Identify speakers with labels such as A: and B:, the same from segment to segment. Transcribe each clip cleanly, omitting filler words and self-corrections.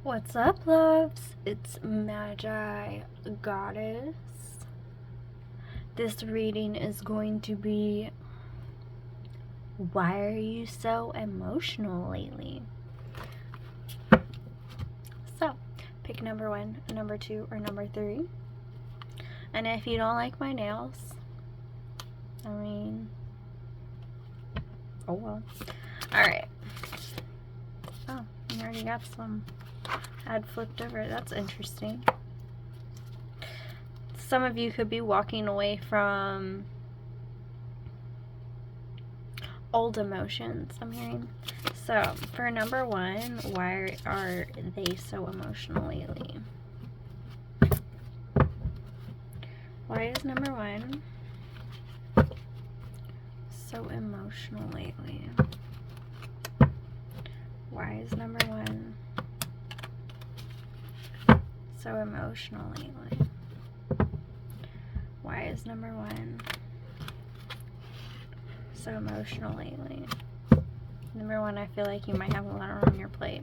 A: What's up, loves? It's Magigoddess. This reading is going to be, why are you so emotional lately? So, pick number 1, number 2, or number 3. And if you don't like my nails, I mean, oh well. Alright. Oh, you already got some. Had flipped over. That's interesting. Some of you could be walking away from old emotions, I'm hearing. So, for number 1, why are they so emotional lately? Why is number 1 so emotional lately? Why is number 1 so emotional lately? Why is number 1 so emotional lately? Number 1, I feel like you might have a lot on your plate.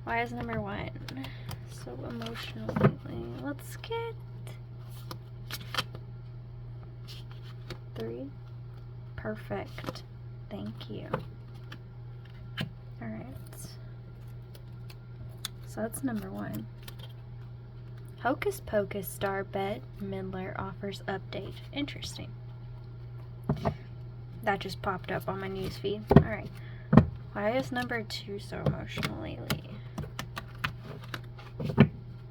A: Why is number 1 so emotional lately? Let's get 3. Perfect. Thank you. Alright. So that's number 1. Hocus Pocus star Bette Midler offers update. Interesting. That just popped up on my newsfeed. Alright. Why is number 2 so emotional lately?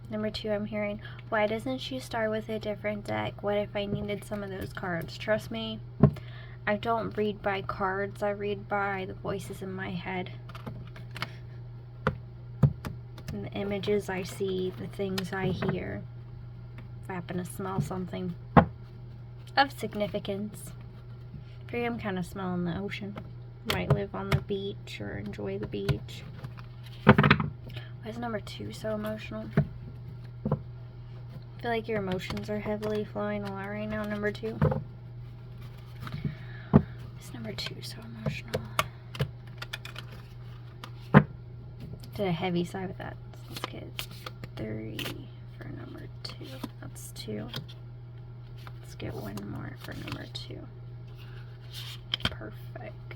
A: Number 2, I'm hearing, why doesn't she start with a different deck? What if I needed some of those cards? Trust me, I don't read by cards. I read by the voices in my head. And the images I see, the things I hear. If I happen to smell something of significance. For you, I'm kind of smelling the ocean. Might live on the beach or enjoy the beach. Why is number 2 so emotional? I feel like your emotions are heavily flowing a lot right now, number 2. Is number 2 so emotional? Did a heavy side with that. Let's get 3 for number 2. That's 2. Let's get 1 more for number 2. Perfect.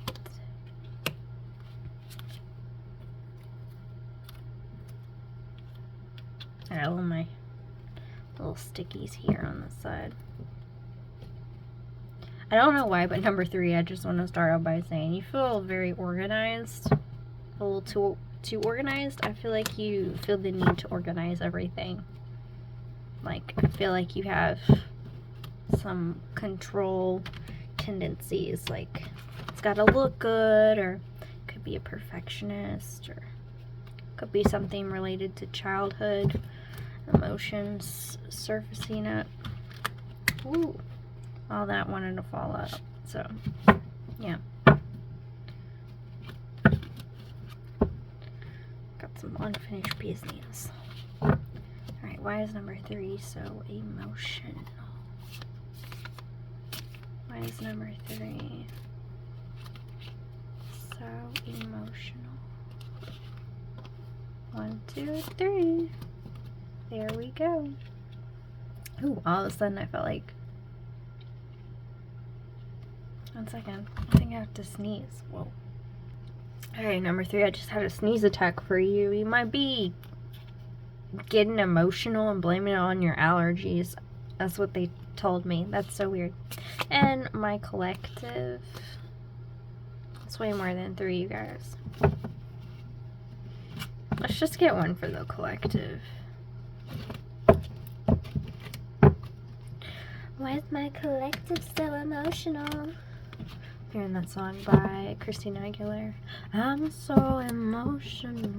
A: I got all my little stickies here on the side. I don't know why, but number 3, I just want to start out by saying you feel very organized. A little too organized. I feel like you feel the need to organize everything. Like, I feel like you have some control tendencies. Like, it's got to look good, or could be a perfectionist, or could be something related to childhood emotions surfacing up. Ooh, all that wanted to fall out. So, yeah. Got some unfinished business. Alright, why is number 3 so emotional? Why is number 3 so emotional? 1, 2, 3. There we go. Ooh, all of a sudden I felt like... One second. I think I have to sneeze. Whoa. Alright, number 3, I just had a sneeze attack for you. You might be getting emotional and blaming it on your allergies. That's what they told me. That's so weird. And my collective... It's way more than 3, you guys. Let's just get 1 for the collective. Why is my collective so emotional? Hearing that song by Christina Aguilera. I'm so emotional.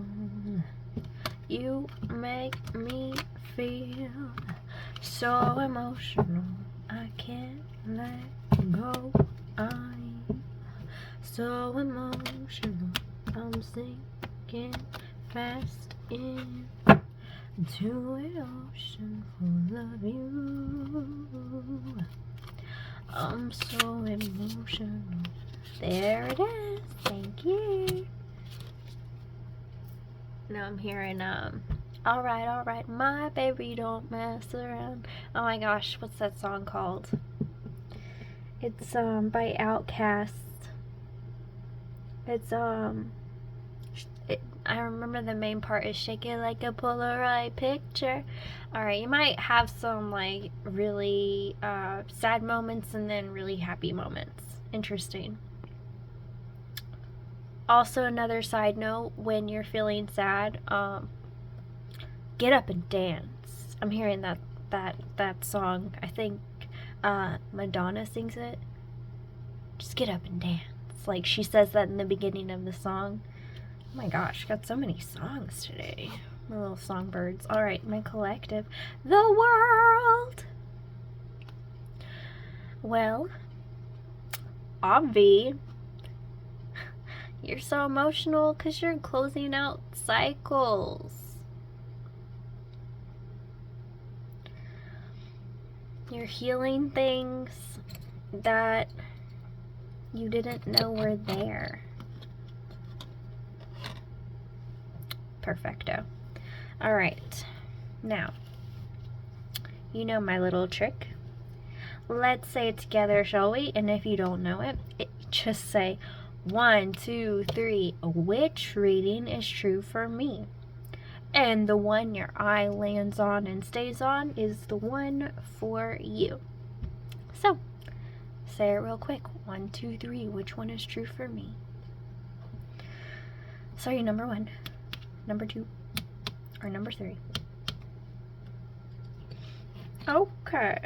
A: You make me feel so emotional. I can't let go. I'm so emotional. I'm sinking fast into an ocean full of you. I'm so emotional. There it is. Thank you. Now I'm hearing alright, my baby don't mess around. Oh my gosh, what's that song called? It's by Outkast. It's I remember the main part is shake it like a Polaroid picture. Alright, you might have some like really sad moments and then really happy moments. Interesting. Also, another side note, when you're feeling sad, get up and dance. I'm hearing that song. I think Madonna sings it. Just get up and dance. Like she says that in the beginning of the song. Oh my gosh, got so many songs today. My little songbirds. Alright, my collective. The world! Well, Obvi, you're so emotional because you're closing out cycles. You're healing things that you didn't know were there. Perfecto. Alright, now, you know my little trick. Let's say it together, shall we? And if you don't know it, just say 1, 2, 3. Which reading is true for me? And the one your eye lands on and stays on is the one for you. So, say it real quick. 1, 2, 3. Which one is true for me? Sorry, number 1, number 2, or number 3. Okay.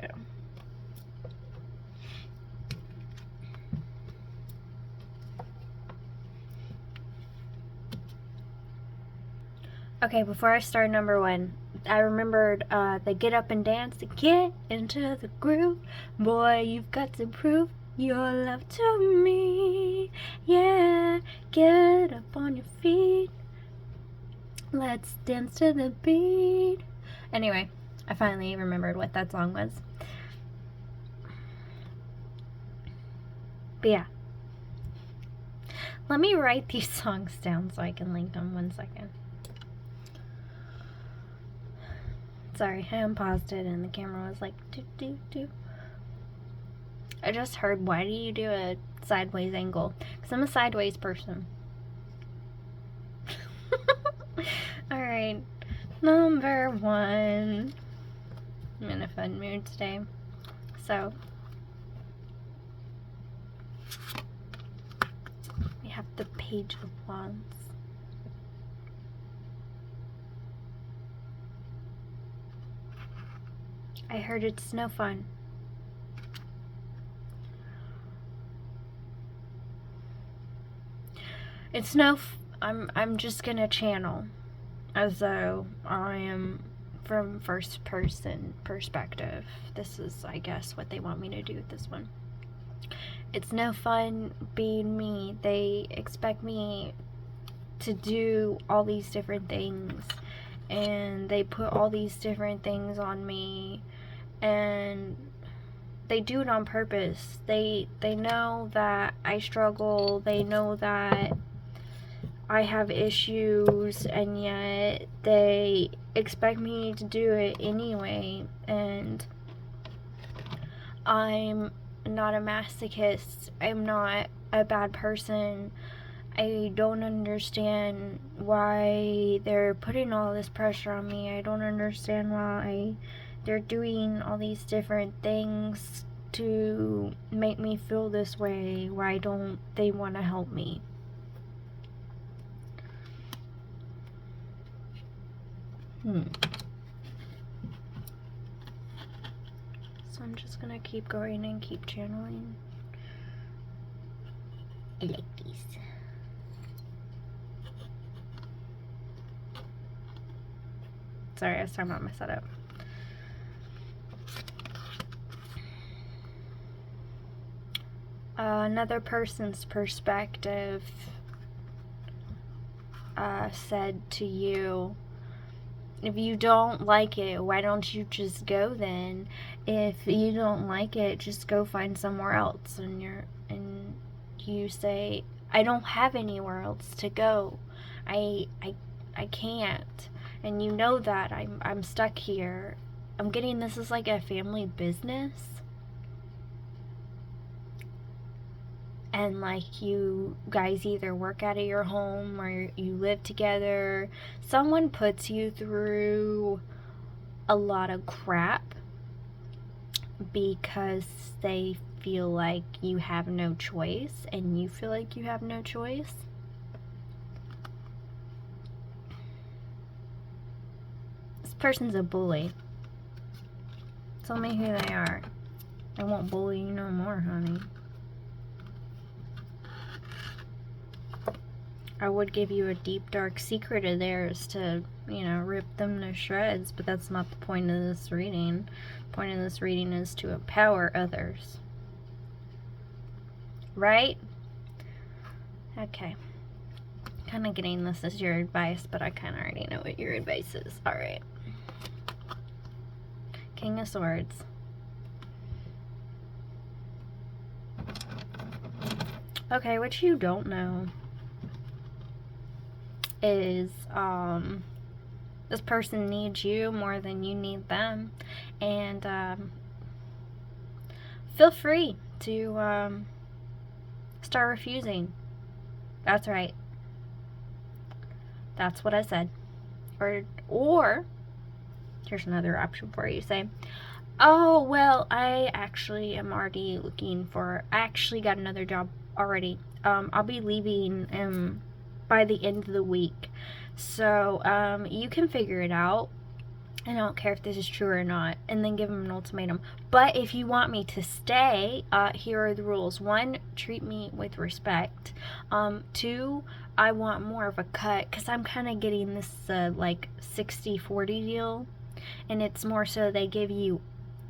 A: Okay, before I start number 1, I remembered the get up and dance. Get into the groove. Boy, you've got to prove your love to me. Yeah, get up on your feet. Let's dance to the beat. Anyway, I finally remembered what that song was. But yeah. Let me write these songs down so I can link them. 1 second. Sorry, I unpaused it and the camera was like, do. I just heard, why do you do a sideways angle? Because I'm a sideways person. Alright, number 1. I'm in a fun mood today. So, we have the Page of Wands. I heard it's no fun. It's no I'm just gonna channel as though I am from first person perspective. This is, I guess, what they want me to do with this one. It's no fun being me. They expect me to do all these different things, and they put all these different things on me, and they do it on purpose. They know that I struggle. They know that I have issues, and yet they expect me to do it anyway. And I'm not a masochist. I'm not a bad person. I don't understand why they're putting all this pressure on me. I don't understand why they're doing all these different things to make me feel this way. Why don't they want to help me? So I'm just gonna keep going and keep channeling. I like these. Sorry, I was talking about my setup. Another person's perspective said to you, if you don't like it, why don't you just go then? If you don't like it, just go find somewhere else. And you say, I don't have anywhere else to go. I can't. and you know that I'm stuck here. I'm getting this is like a family business. And like you guys either work out of your home or you live together. Someone puts you through a lot of crap because they feel like you have no choice and you feel like you have no choice. This person's a bully. Tell me who they are. I won't bully you no more, honey. I would give you a deep, dark secret of theirs to, you know, rip them to shreds, but that's not the point of this reading. The point of this reading is to empower others. Right? Okay. Kind of getting this as your advice, but I kind of already know what your advice is. Alright. King of Swords. Okay, what you don't know is this person needs you more than you need them, and feel free to start refusing. That's right. That's what I said. Or here's another option for you. Say, oh well, I actually am already looking for, I actually got another job already. I'll be leaving by the end of the week, so you can figure it out. I don't care if this is true or not, and then give them an ultimatum. But if you want me to stay, here are the rules. 1, treat me with respect. 2, I want more of a cut, because I'm kind of getting this like 60-40 deal, and it's more so they give you,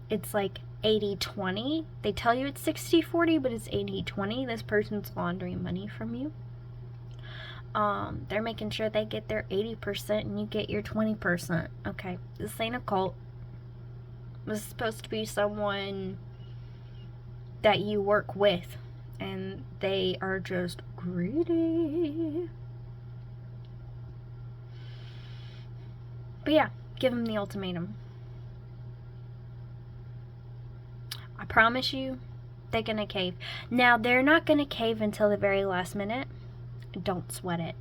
A: it's like 80-20. They tell you it's 60-40, but it's 80-20. This person's laundering money from you. They're making sure they get their 80% and you get your 20%. Okay, this ain't a cult. This is supposed to be someone that you work with, and they are just greedy. But yeah, give them the ultimatum. I promise you, they're gonna cave. Now, they're not gonna cave until the very last minute. Don't sweat it.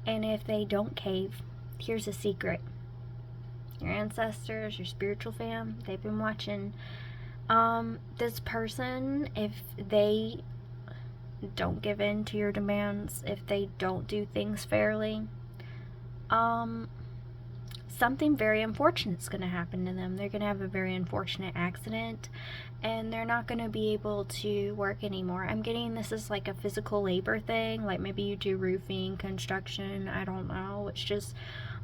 A: And if they don't cave, here's a secret. Your ancestors, your spiritual fam, they've been watching. This person, if they don't give in to your demands, if they don't do things fairly, something very unfortunate is going to happen to them. They're going to have a very unfortunate accident, and they're not going to be able to work anymore. I'm getting this is like a physical labor thing, like maybe you do roofing, construction, I don't know. It's just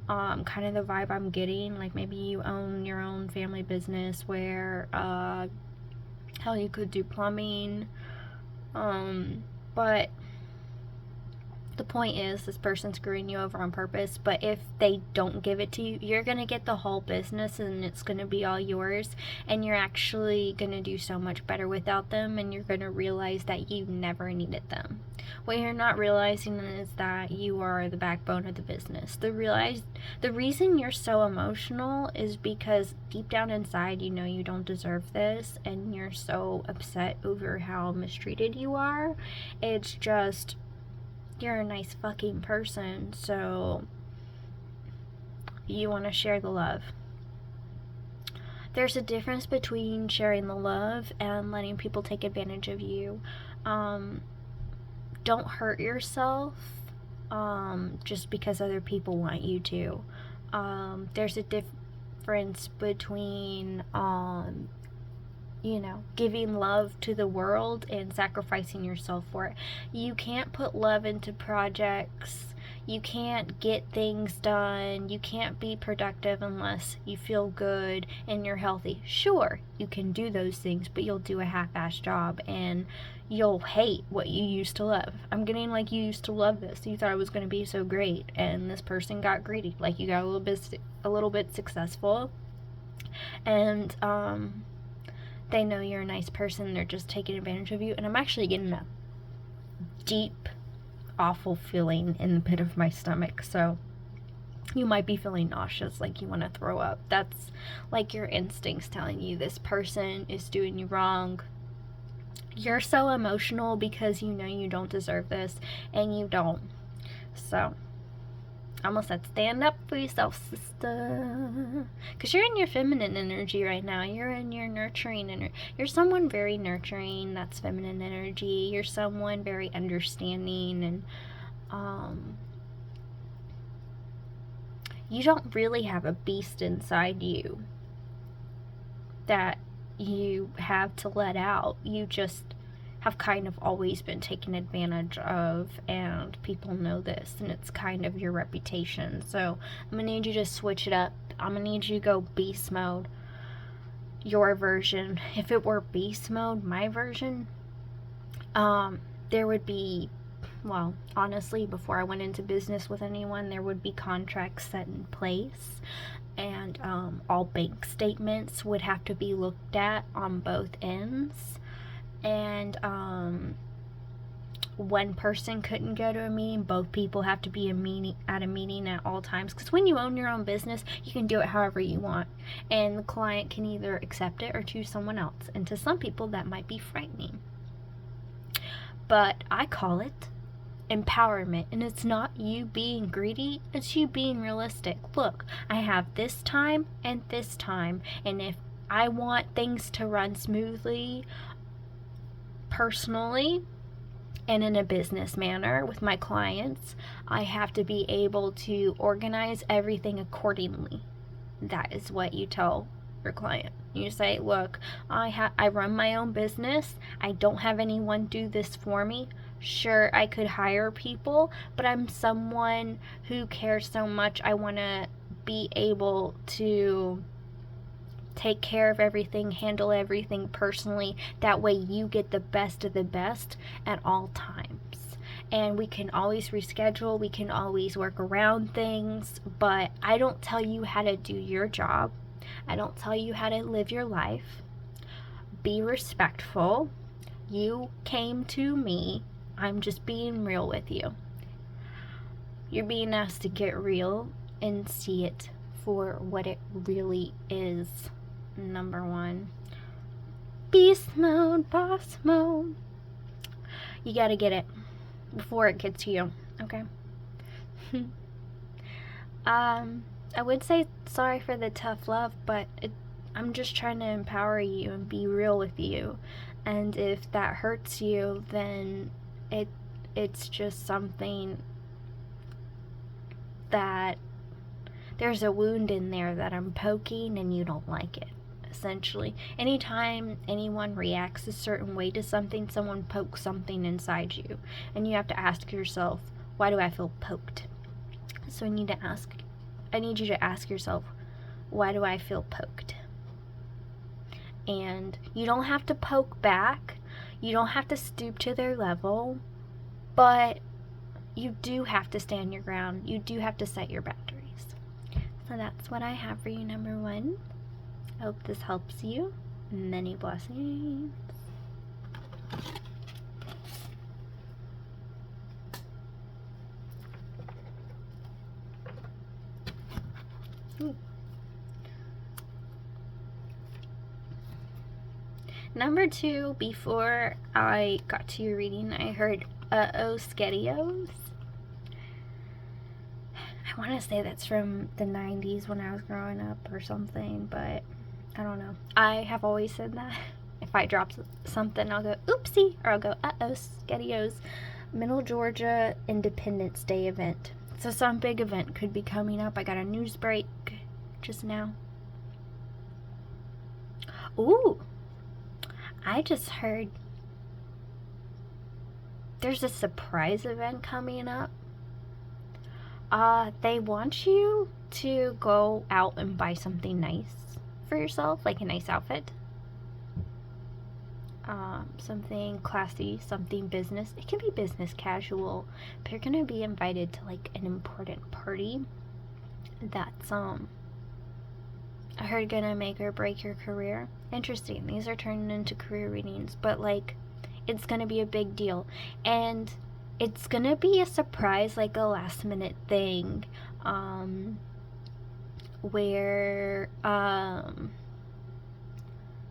A: kind of the vibe I'm getting. Like maybe you own your own family business where hell, you could do plumbing, but the point is, this person's screwing you over on purpose. But if they don't give it to you, you're going to get the whole business and it's going to be all yours, and you're actually going to do so much better without them, and you're going to realize that you never needed them. What you're not realizing is that you are the backbone of the business. The reason you're so emotional is because deep down inside you know you don't deserve this, and you're so upset over how mistreated you are. It's just, you're a nice fucking person, so you want to share the love. There's a difference between sharing the love and letting people take advantage of you. Don't hurt yourself just because other people want you to. There's a difference between you know, giving love to the world and sacrificing yourself for it. You can't put love into projects. You can't get things done. You can't be productive unless you feel good and you're healthy. Sure, you can do those things, but you'll do a half-assed job and you'll hate what you used to love. I'm getting like you used to love this. You thought it was going to be so great, and this person got greedy. Like you got a little bit successful, and they know you're a nice person. They're just taking advantage of you. And I'm actually getting a deep, awful feeling in the pit of my stomach. So You might be feeling nauseous, like you want to throw up. That's like your instincts telling you this person is doing you wrong. You're so emotional because you know you don't deserve this, and you don't. So, I almost said stand up for yourself, sister. Because you're in your feminine energy right now. You're in your nurturing energy. You're someone very nurturing. That's feminine energy. You're someone very understanding, and you don't really have a beast inside you that you have to let out. You just have kind of always been taken advantage of, and people know this, and it's kind of your reputation. So I'm gonna need you to switch it up. I'm gonna need you to go beast mode. Your version. If it were beast mode, my version, there would be, well, honestly, before I went into business with anyone, there would be contracts set in place, and all bank statements would have to be looked at on both ends, and one person couldn't go to a meeting. Both people have to be at a meeting at all times, because when you own your own business, you can do it however you want, and the client can either accept it or choose someone else, and to some people that might be frightening. But I call it empowerment, and it's not you being greedy, it's you being realistic. Look, I have this time and this time, and if I want things to run smoothly personally and in a business manner with my clients, I have to be able to organize everything accordingly. That is what you tell your client. You say, look, I run my own business. I don't have anyone do this for me. Sure, I could hire people, but I'm someone who cares so much. I want to be able to take care of everything, handle everything personally. That way you get the best of the best at all times. And we can always reschedule, we can always work around things, but I don't tell you how to do your job. I don't tell you how to live your life. Be respectful. You came to me. I'm just being real with you. You're being asked to get real and see it for what it really is. Number one. Beast mode, boss mode. You gotta get it before it gets to you, okay? I would say sorry for the tough love, but I'm just trying to empower you and be real with you. And if that hurts you, then it's just something that there's a wound in there that I'm poking, and you don't like it. Essentially, anytime anyone reacts a certain way to something, someone pokes something inside you, and you have to ask yourself, why do I feel poked? So I need you to ask yourself, why do I feel poked? And you don't have to poke back, you don't have to stoop to their level, but you do have to stand your ground. You do have to set your boundaries. So that's what I have for you, number one. I hope this helps you. Many blessings. Ooh. Number two, before I got to your reading, I heard Skettios. I want to say that's from the 90s when I was growing up or something, but I don't know. I have always said that. If I drop something, I'll go, oopsie, or I'll go, Skettios. Middle Georgia Independence Day event. So some big event could be coming up. I got a news break just now. Ooh, I just heard there's a surprise event coming up. They want you to go out and buy something nice for yourself, like a nice outfit. Something classy, something business. It can be business casual, but you're gonna be invited to like an important party that's I heard gonna make or break your career. Interesting. These are turning into career readings, but like it's gonna be a big deal, and it's gonna be a surprise, like a last minute thing, where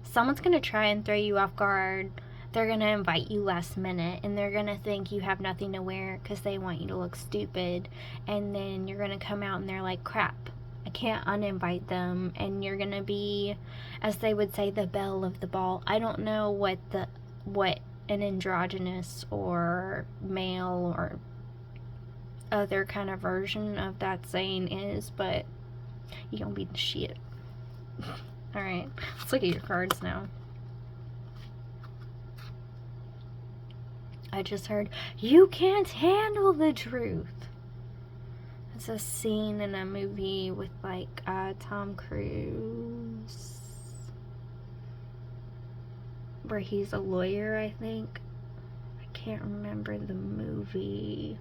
A: someone's gonna try and throw you off guard. They're gonna invite you last minute, and they're gonna think you have nothing to wear because they want you to look stupid, and then you're gonna come out and they're like, crap, I can't uninvite them, and you're gonna be, as they would say, the belle of the ball. I don't know what an androgynous or male or other kind of version of that saying is, but you gonna be the shit. Alright, let's look at your cards now. I just heard, you can't handle the truth. It's a scene in a movie with like Tom Cruise, where he's a lawyer, I think. I can't remember the movie.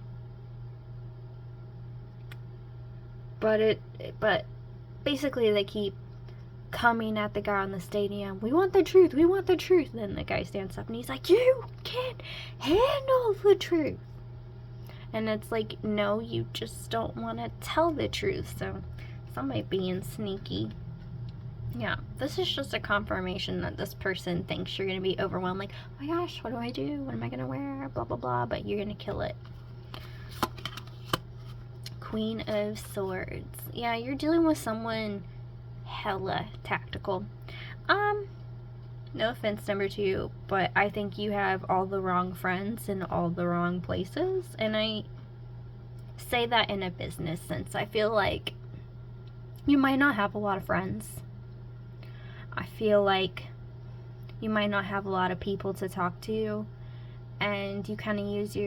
A: But basically they keep coming at the guy on the stadium. We want the truth, we want the truth. Then the guy stands up and he's like, you can't handle the truth. And it's like, no, you just don't want to tell the truth. So somebody being sneaky. Yeah, this is just a confirmation that this person thinks you're going to be overwhelmed. Like, oh my gosh, what do I do? What am I going to wear? Blah, blah, blah. But you're going to kill it. Queen of Swords. Yeah, you're dealing with someone hella tactical. No offense, number 2, but I think you have all the wrong friends in all the wrong places. And I say that in a business sense. I feel like you might not have a lot of friends. I feel like you might not have a lot of people to talk to, and you kind of use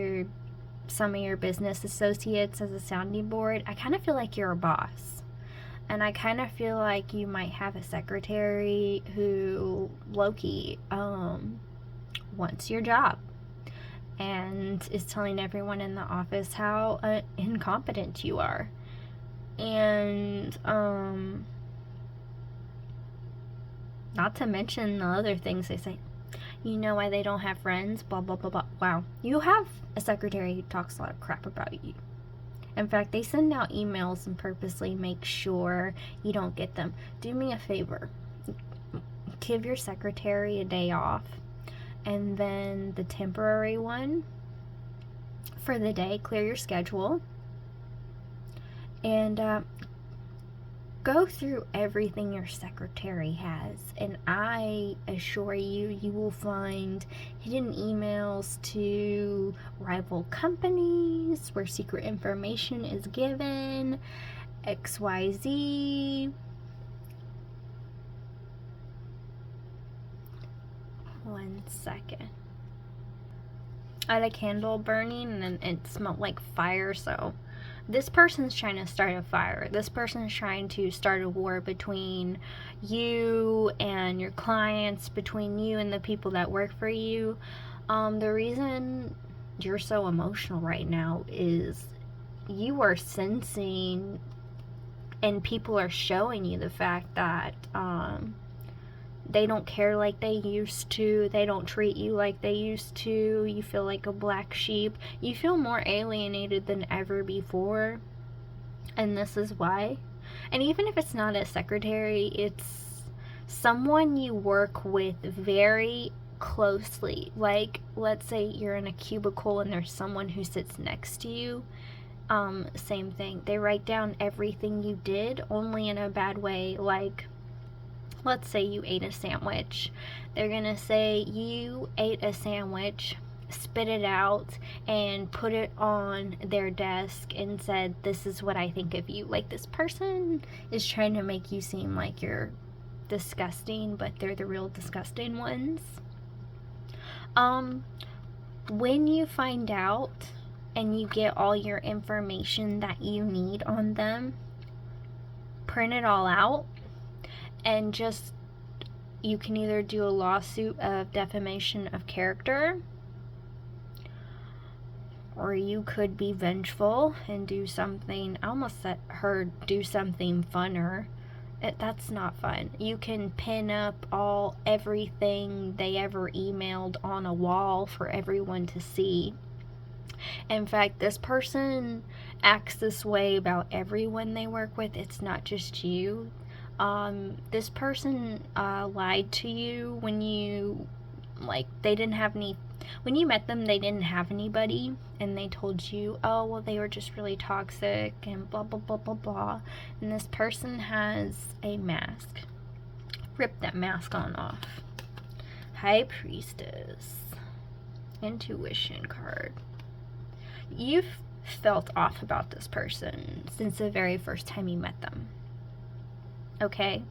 A: some of your business associates as a sounding board. I kind of feel like you're a boss, and I kind of feel like you might have a secretary who low-key wants your job and is telling everyone in the office how incompetent you are. And not to mention the other things they say. You know why they don't have friends? Blah, blah, blah, blah. Wow. You have a secretary who talks a lot of crap about you. In fact, they send out emails and purposely make sure you don't get them. Do me a favor. Give your secretary a day off. And then the temporary one for the day, clear your schedule. And go through everything your secretary has, and I assure you, you will find hidden emails to rival companies where secret information is given, XYZ. One second. I had a candle burning and it smelled like fire, so this person's trying to start a fire. This person's trying to start a war between you and your clients, between you and the people that work for you. The reason you're so emotional right now is you are sensing, and people are showing you the fact that they don't care like they used to. They don't treat you like they used to. You feel like a black sheep. You feel more alienated than ever before. And this is why. And even if it's not a secretary, it's someone you work with very closely. Like, let's say you're in a cubicle and there's someone who sits next to you. Same thing. They write down everything you did, only in a bad way. Like, let's say you ate a sandwich. They're gonna say you ate a sandwich, spit it out, and put it on their desk and said, this is what I think of you. Like, this person is trying to make you seem like you're disgusting, but they're the real disgusting ones. When you find out and you get all your information that you need on them, print it all out. And just, you can either do a lawsuit of defamation of character, or you could be vengeful and do something, I almost heard do something funner. That's not fun. You can pin up everything they ever emailed on a wall for everyone to see. In fact, this person acts this way about everyone they work with. It's not just you. This person lied to you when you, like, they didn't have any, when you met them, they didn't have anybody, and they told you, oh, well, they were just really toxic, and blah, blah, blah, blah, blah. And this person has a mask. Rip that mask on off. High Priestess. Intuition card. You've felt off about this person since the very first time you met them. Okay?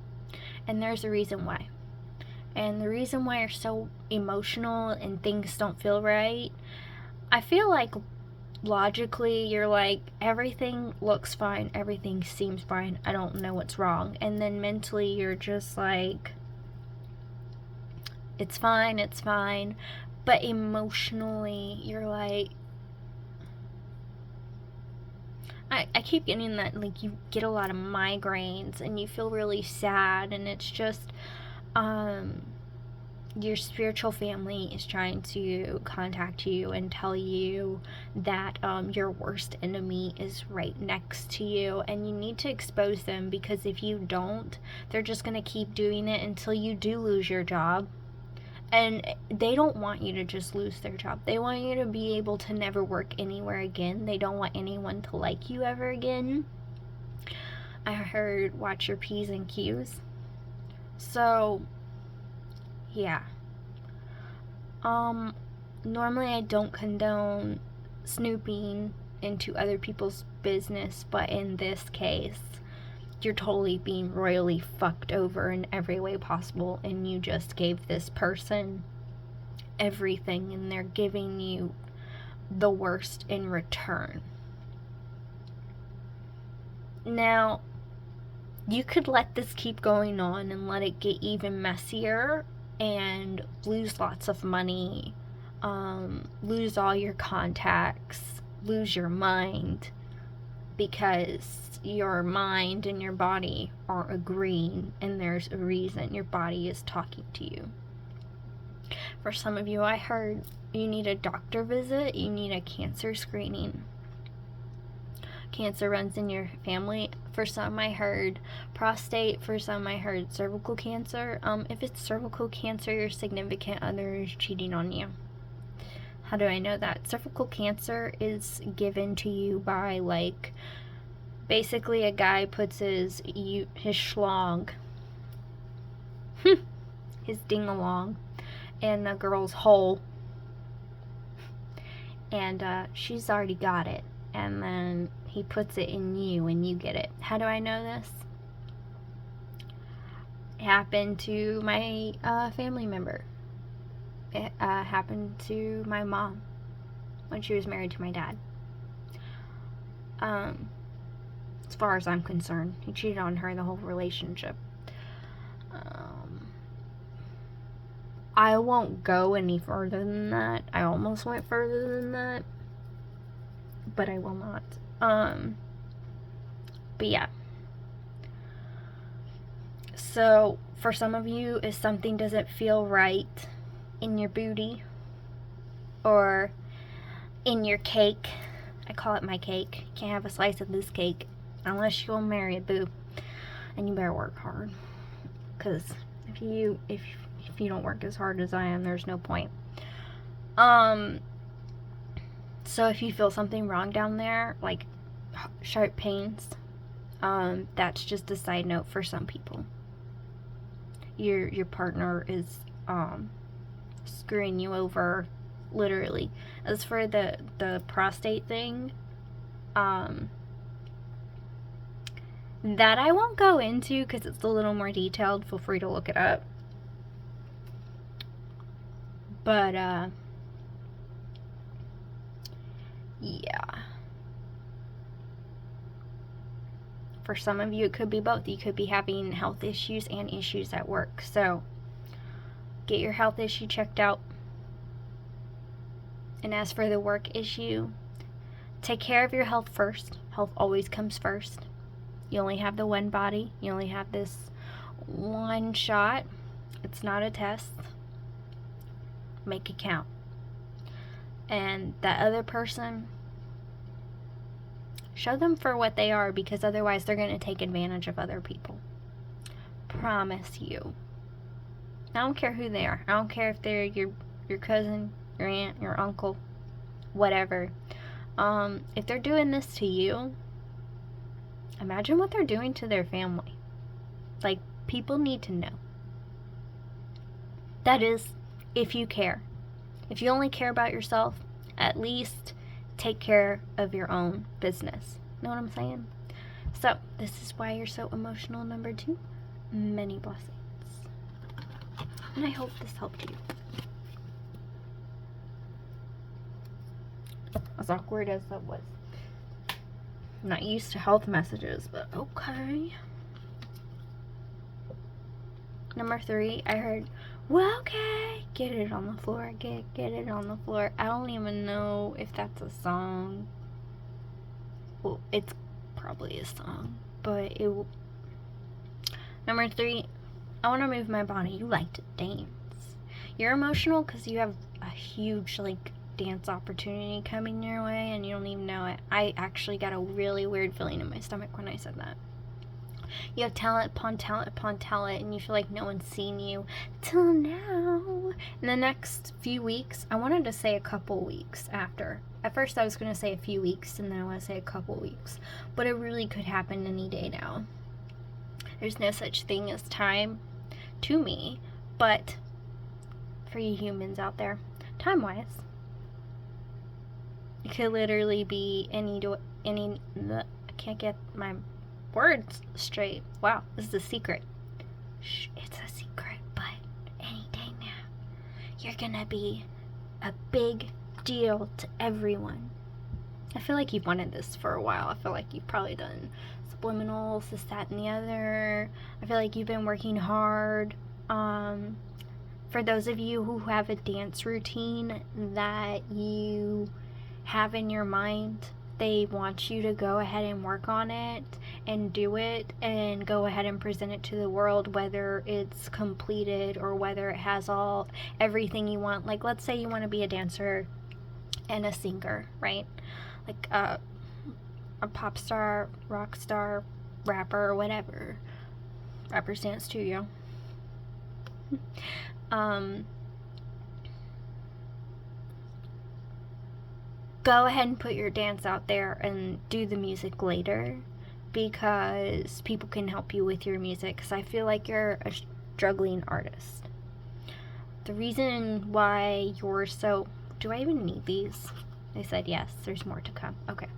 A: And there's a reason why. And the reason why you're so emotional and things don't feel right, I feel like logically you're like, everything looks fine, everything seems fine, I don't know what's wrong. And then mentally you're just like, it's fine. But emotionally you're like, I keep getting that, like, you get a lot of migraines and you feel really sad, and it's just your spiritual family is trying to contact you and tell you that your worst enemy is right next to you, and you need to expose them, because if you don't, they're just going to keep doing it until you do lose your job. And they don't want you to just lose their job. They want you to be able to never work anywhere again. They don't want anyone to like you ever again. I heard watch your P's and Q's. So, yeah. Normally I don't condone snooping into other people's business, but in this case, you're totally being royally fucked over in every way possible, and you just gave this person everything, and they're giving you the worst in return. Now, you could let this keep going on and let it get even messier and lose lots of money, lose all your contacts, lose your mind, because your mind and your body are agreeing, and there's a reason your body is talking to you. For some of you, I heard you need a doctor visit, you need a cancer screening. Cancer runs in your family. For some, I heard prostate. For some, I heard cervical cancer. If it's cervical cancer, your significant other is cheating on you. How do I know that? Cervical cancer is given to you by, like, basically a guy puts his schlong, his ding-along, in a girl's hole, and she's already got it, and then he puts it in you and you get it. How do I know this? It happened to my family member. It happened to my mom when she was married to my dad. As far as I'm concerned, he cheated on her the whole relationship. I won't go any further than that. I almost went further than that, but I will not. But yeah. So, for some of you, if something doesn't feel right in your booty or in your cake, I call it my cake. You can't have a slice of this cake unless you'll marry a boo, and you better work hard, because if you don't work as hard as I am, there's no point. So if you feel something wrong down there, like sharp pains, that's just a side note for some people. Your partner is screwing you over, literally. As for the prostate thing, that I won't go into because it's a little more detailed. Feel free to look it up. But yeah. For some of you, it could be both. You could be having health issues and issues at work. So get your health issue checked out. And as for the work issue, take care of your health first. Health always comes first. You only have the one body. You only have this one shot. It's not a test. Make it count. And that other person, show them for what they are, because otherwise they're going to take advantage of other people. Promise you. I don't care who they are. I don't care if they're your cousin, your aunt, your uncle, whatever. If they're doing this to you, imagine what they're doing to their family. Like, people need to know. That is, if you care. If you only care about yourself, at least take care of your own business. Know what I'm saying? So, this is why you're so emotional, number 2. Many blessings. And I hope this helped you. As awkward as that was. I'm not used to health messages, but okay. Number 3, I heard, well, okay, get it on the floor, get it on the floor. I don't even know if that's a song. Well, it's probably a song, but it will. Number 3, I want to move my body. You like to dance. You're emotional because you have a huge, like, dance opportunity coming your way and you don't even know it. I actually got a really weird feeling in my stomach when I said that. You have talent upon talent upon talent, and you feel like no one's seen you till now. In the next few weeks, I wanted to say a couple weeks after. At first I was going to say a few weeks, and then I want to say a couple weeks. But it really could happen any day now. There's no such thing as time to me, but for you humans out there, time-wise, it could literally be I can't get my words straight. Wow, this is a secret. Shh, it's a secret, but any day now, you're gonna be a big deal to everyone. I feel like you've wanted this for a while. I feel like you've probably done subliminals, this, that, and the other. I feel like you've been working hard. For those of you who have a dance routine that you have in your mind, they want you to go ahead and work on it and do it and go ahead and present it to the world, whether it's completed or whether it has everything you want. Like, let's say you want to be a dancer and a singer, right? Like a pop star, rock star, rapper, whatever. Rappers dance too, yo. Go ahead and put your dance out there and do the music later, because people can help you with your music, because I feel like you're a struggling artist. The reason why you're so... Do I even need these? They said yes, there's more to come. Okay.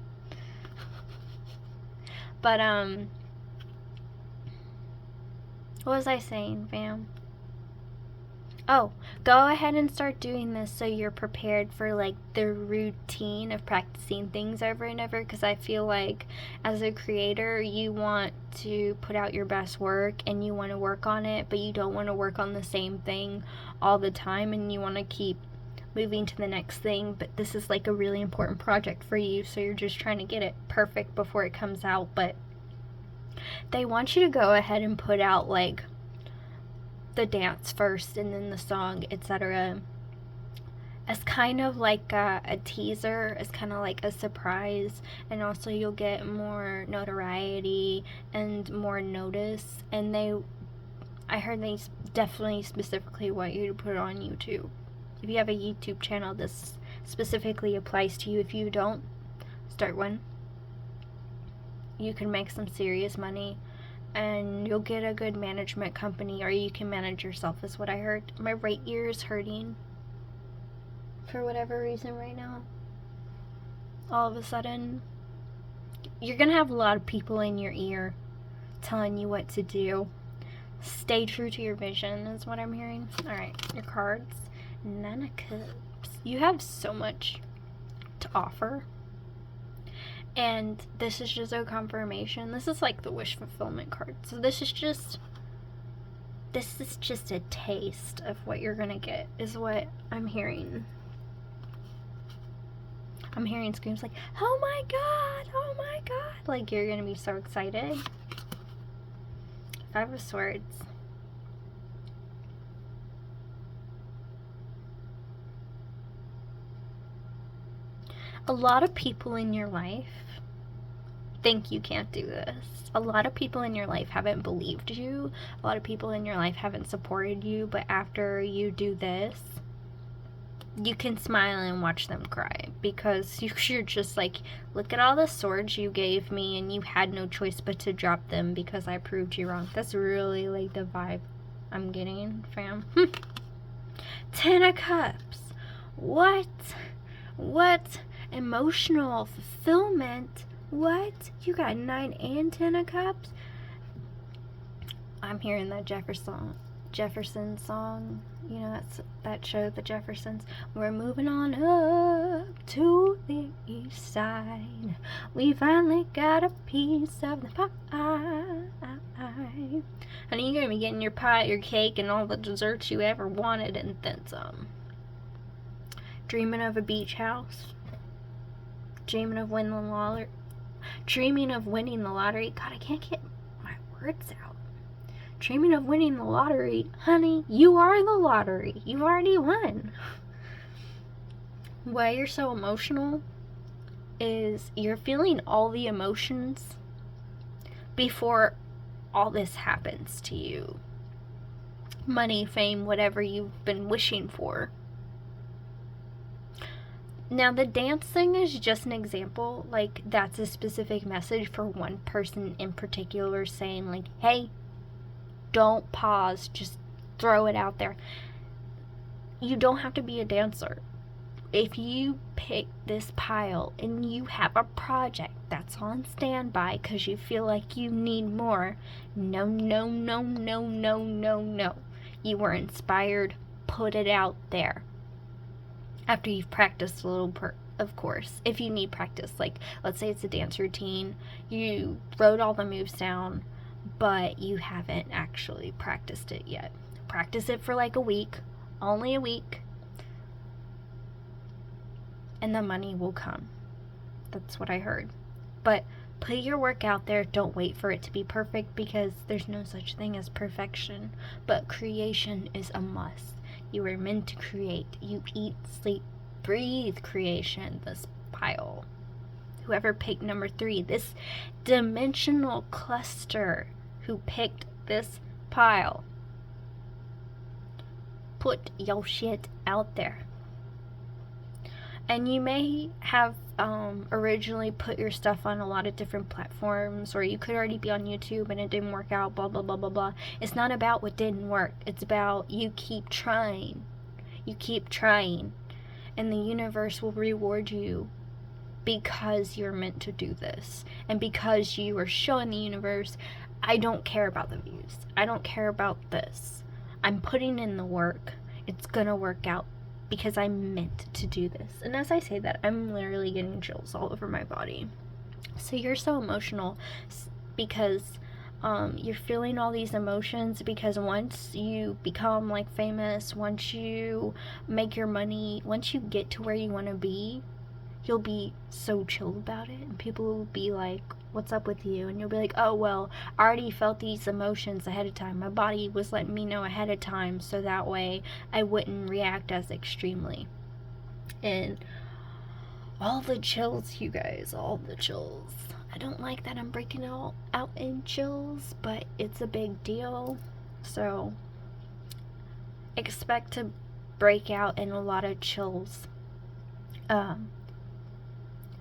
A: But, what was I saying, fam? Oh, go ahead and start doing this so you're prepared for, like, the routine of practicing things over and over, because I feel like as a creator, you want to put out your best work and you want to work on it, but you don't want to work on the same thing all the time, and you want to keep moving to the next thing. But this is like a really important project for you, so you're just trying to get it perfect before it comes out. But they want you to go ahead and put out, like, the dance first and then the song, etc., as kind of like a teaser, as kind of like a surprise, and also you'll get more notoriety and more notice. And I heard they definitely specifically want you to put it on YouTube. If you have a YouTube channel, this specifically applies to you. If you don't, start one. You can make some serious money, and you'll get a good management company, or you can manage yourself, is what I heard. My right ear is hurting for whatever reason right now. All of a sudden, you're gonna have a lot of people in your ear telling you what to do. Stay true to your vision is what I'm hearing. Alright, your cards. Nine of Cups. You have so much to offer. And this is just a confirmation. This is like the wish fulfillment card. So this is just a taste of what you're gonna get, is what I'm hearing. I'm hearing screams like, oh my god, oh my god. Like, you're gonna be so excited. Five of Swords. A lot of people in your life think you can't do this. A lot of people in your life haven't believed you. A lot of people in your life haven't supported you, but after you do this, you can smile and watch them cry, because you're just like, look at all the swords you gave me and you had no choice but to drop them because I proved you wrong. That's really like the vibe I'm getting, fam. 10 of Cups. What? Emotional fulfillment? What? You got 9 and 10 of Cups? I'm hearing that Jefferson song. You know, that's that show, The Jeffersons. We're moving on up to the east side. We finally got a piece of the pie. Honey, you're gonna be getting your pie, your cake, and all the desserts you ever wanted, and then some. Dreaming of a beach house. Dreaming of winning the lottery. God, I can't get my words out. Dreaming of winning the lottery. Honey, you are the lottery. You already won. Why you're so emotional is you're feeling all the emotions before all this happens to you. Money, fame, whatever you've been wishing for. Now, the dance thing is just an example. Like, that's a specific message for one person in particular, saying like, hey, don't pause, just throw it out there. You don't have to be a dancer. If you pick this pile and you have a project that's on standby because you feel like you need more, no. You were inspired, put it out there. After you've practiced a little, of course. If you need practice, like let's say it's a dance routine, you wrote all the moves down, but you haven't actually practiced it yet. Practice it for like a week, only a week, and the money will come. That's what I heard. But put your work out there. Don't wait for it to be perfect, because there's no such thing as perfection. But creation is a must. You are meant to create. You eat, sleep, breathe creation. This pile. Whoever picked number 3, this dimensional cluster who picked this pile, put your shit out there. And you may have originally put your stuff on a lot of different platforms, or you could already be on YouTube and it didn't work out, blah, blah, blah, blah, blah. It's not about what didn't work. It's about you keep trying. You keep trying. And the universe will reward you, because you're meant to do this. And because you are showing the universe, I don't care about the views. I don't care about this. I'm putting in the work. It's gonna work out, because I'm meant to do this. And as I say that, I'm literally getting chills all over my body. So you're so emotional because you're feeling all these emotions, because once you become like famous, once you make your money, once you get to where you want to be, you'll be so chill about it, and people will be like, what's up with you? And you'll be like, oh, well, I already felt these emotions ahead of time. My body was letting me know ahead of time, so that way I wouldn't react as extremely. And all the chills, you guys, all the chills. I don't like that I'm breaking out in chills, but it's a big deal. So expect to break out in a lot of chills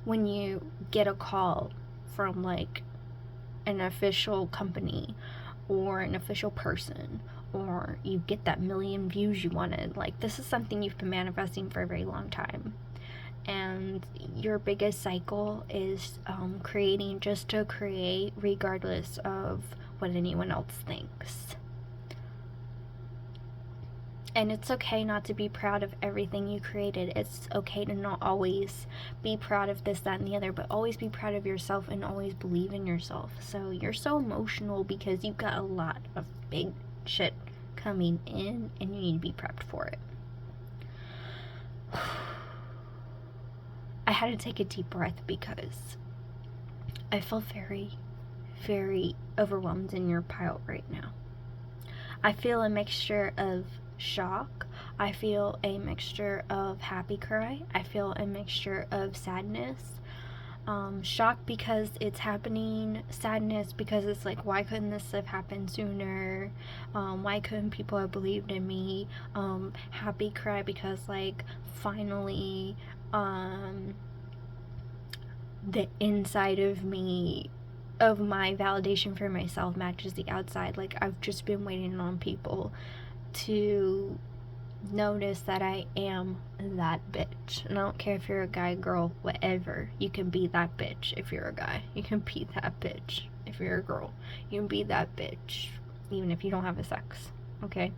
A: when you get a call from like an official company or an official person, or you get that 1 million views you wanted. Like, this is something you've been manifesting for a very long time, and your biggest cycle is creating just to create, regardless of what anyone else thinks. And it's okay not to be proud of everything you created. It's okay to not always be proud of this, that, and the other, but always be proud of yourself and always believe in yourself. So you're so emotional because you've got a lot of big shit coming in, and you need to be prepped for it. I had to take a deep breath because I feel very, very overwhelmed in your pile right now. I feel a mixture of shock. I feel a mixture of happy cry. I feel a mixture of sadness. Shock because it's happening, sadness because it's like, why couldn't this have happened sooner? Why couldn't people have believed in me? Happy cry because like finally the inside of me, of my validation for myself, matches the outside. Like, I've just been waiting on people to notice that I am that bitch. And I don't care if you're a guy, girl, whatever. You can be that bitch if you're a guy. You can be that bitch if you're a girl. You can be that bitch even if you don't have a sex. Okay?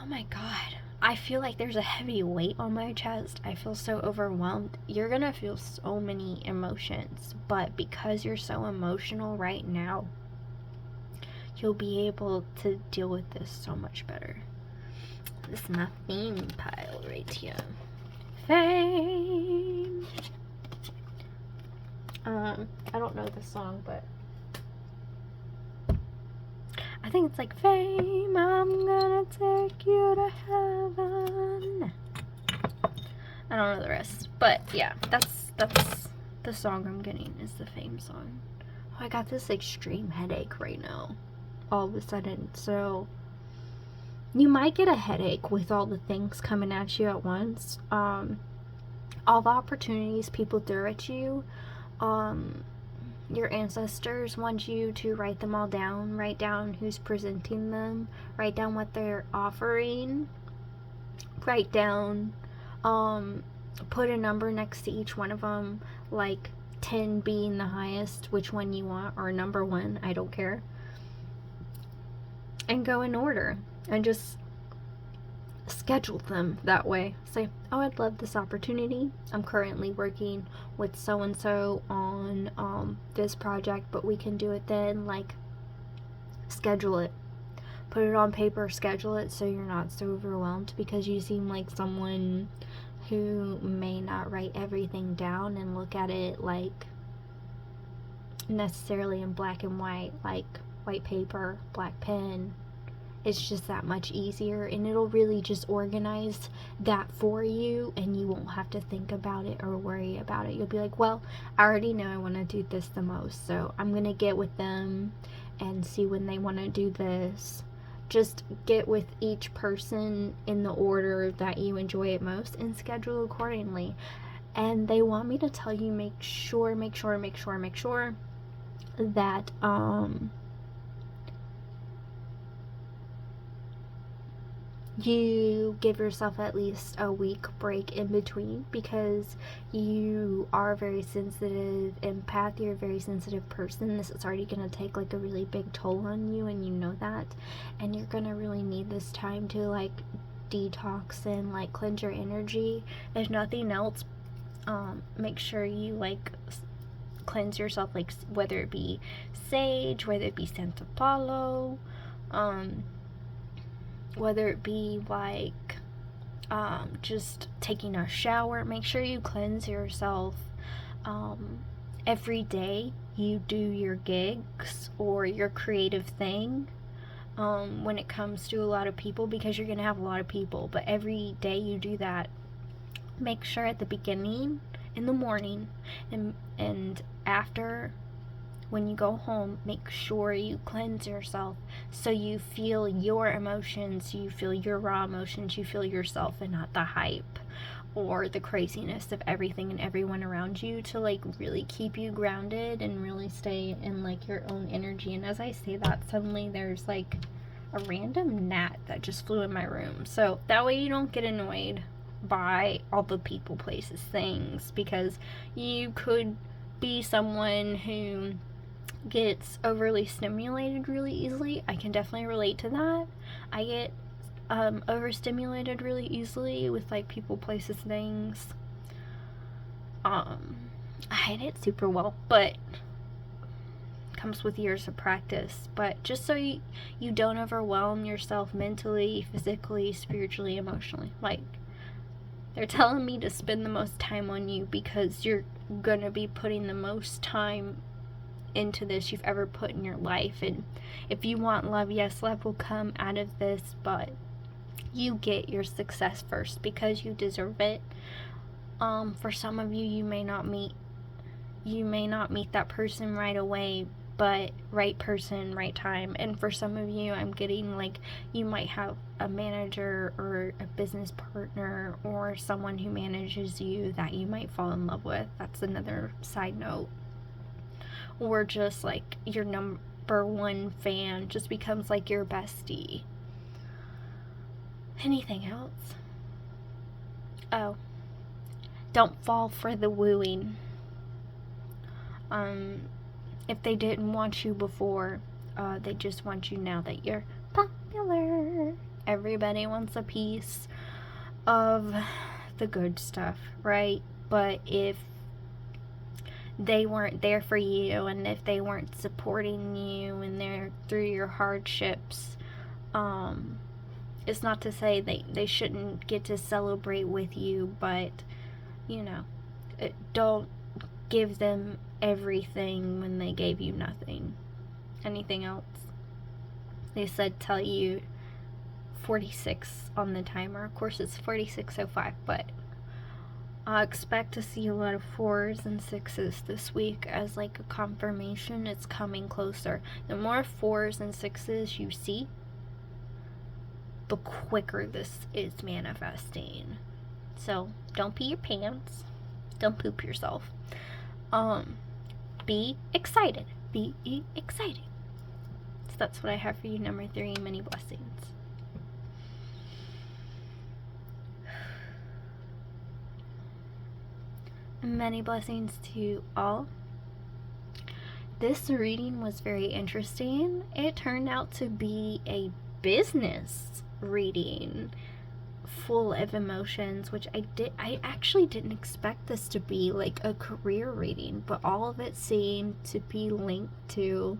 A: Oh my god. I feel like there's a heavy weight on my chest. I feel so overwhelmed. You're gonna feel so many emotions, but because you're so emotional right now, you'll be able to deal with this so much better. This is my theme pile right here. Fame. I don't know the song, but I think it's like, fame, I'm gonna take you to heaven. I don't know the rest, but yeah, that's the song I'm getting, is the Fame song. Oh, I got this extreme headache right now, all of a sudden. So you might get a headache with all the things coming at you at once. All the opportunities people throw at you, your ancestors want you to write them all down. Write down who's presenting them. Write down what they're offering. Write down, put a number next to each one of them, like 10 being the highest, which one you want, or number 1, I don't care. And go in order. And just schedule them that way. Say, oh, I'd love this opportunity. I'm currently working with so-and-so on this project, but we can do it then. Like, schedule it. Put it on paper, schedule it, so you're not so overwhelmed, because you seem like someone who may not write everything down and look at it like necessarily in black and white, like white paper, black pen. It's just that much easier, and it'll really just organize that for you, and you won't have to think about it or worry about it. You'll be like, well, I already know I want to do this the most, so I'm going to get with them and see when they want to do this. Just get with each person in the order that you enjoy it most and schedule accordingly. And they want me to tell you, make sure that you give yourself at least a week break in between, because you are a very sensitive empath. You're a very sensitive person. This is already going to take like a really big toll on you, and you know that, and you're going to really need this time to like detox and like cleanse your energy. If nothing else, make sure you like cleanse yourself, like whether it be sage, whether it be Santa Paulo, whether it be like just taking a shower. Make sure you cleanse yourself every day you do your gigs or your creative thing, when it comes to a lot of people, because you're gonna have a lot of people, but every day you do that. Make sure at the beginning, in the morning, and after, when you go home, make sure you cleanse yourself so you feel your emotions, you feel your raw emotions, you feel yourself, and not the hype or the craziness of everything and everyone around you, to like really keep you grounded and really stay in like your own energy. And as I say that, suddenly there's like a random gnat that just flew in my room, so that way you don't get annoyed by all the people, places, things, because you could be someone who gets overly stimulated really easily. I can definitely relate to that. I get overstimulated really easily with like people, places, things. I hate it super well, but comes with years of practice. But just so you don't overwhelm yourself mentally, physically, spiritually, emotionally. Like, they're telling me to spend the most time on you because you're gonna be putting the most time into this you've ever put in your life. And if you want love, yes, love will come out of this, but You get your success first because you deserve it. For some of you, you may not meet that person right away, but right person, right time. And for some of you, I'm getting like you might have a manager or a business partner or someone who manages you that you might fall in love with. That's another side note. Or just like your number one fan just becomes like your bestie. Anything else? Oh, don't fall for the wooing. If they didn't want you before, they just want you now that you're popular. Everybody wants a piece of the good stuff, right? But if they weren't there for you, and if they weren't supporting you and they're through your hardships, it's not to say they shouldn't get to celebrate with you, but you know, don't give them everything when they gave you nothing. Anything else? They said tell you 46 on the timer. Of course it's 46:05, but I expect to see a lot of 4s and 6s this week as like a confirmation. It's coming closer. The more 4s and 6s you see, the quicker this is manifesting. So don't pee your pants. Don't poop yourself. Be excited. Be excited. So that's what I have for you, number 3, many blessings. Many blessings to all. This reading was very interesting. It turned out to be a business reading full of emotions, which I actually didn't expect this to be like a career reading, but all of it seemed to be linked to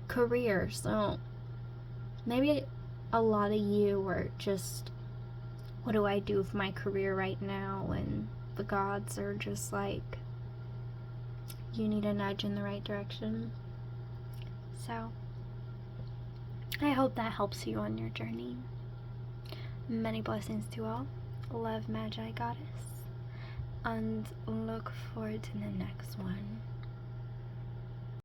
A: career. So maybe a lot of you are just, what do I do with my career right now? And the gods are just like, you need a nudge in the right direction. So I hope that helps you on your journey. Many blessings to all. Love, Magigoddess. And look forward to the next one.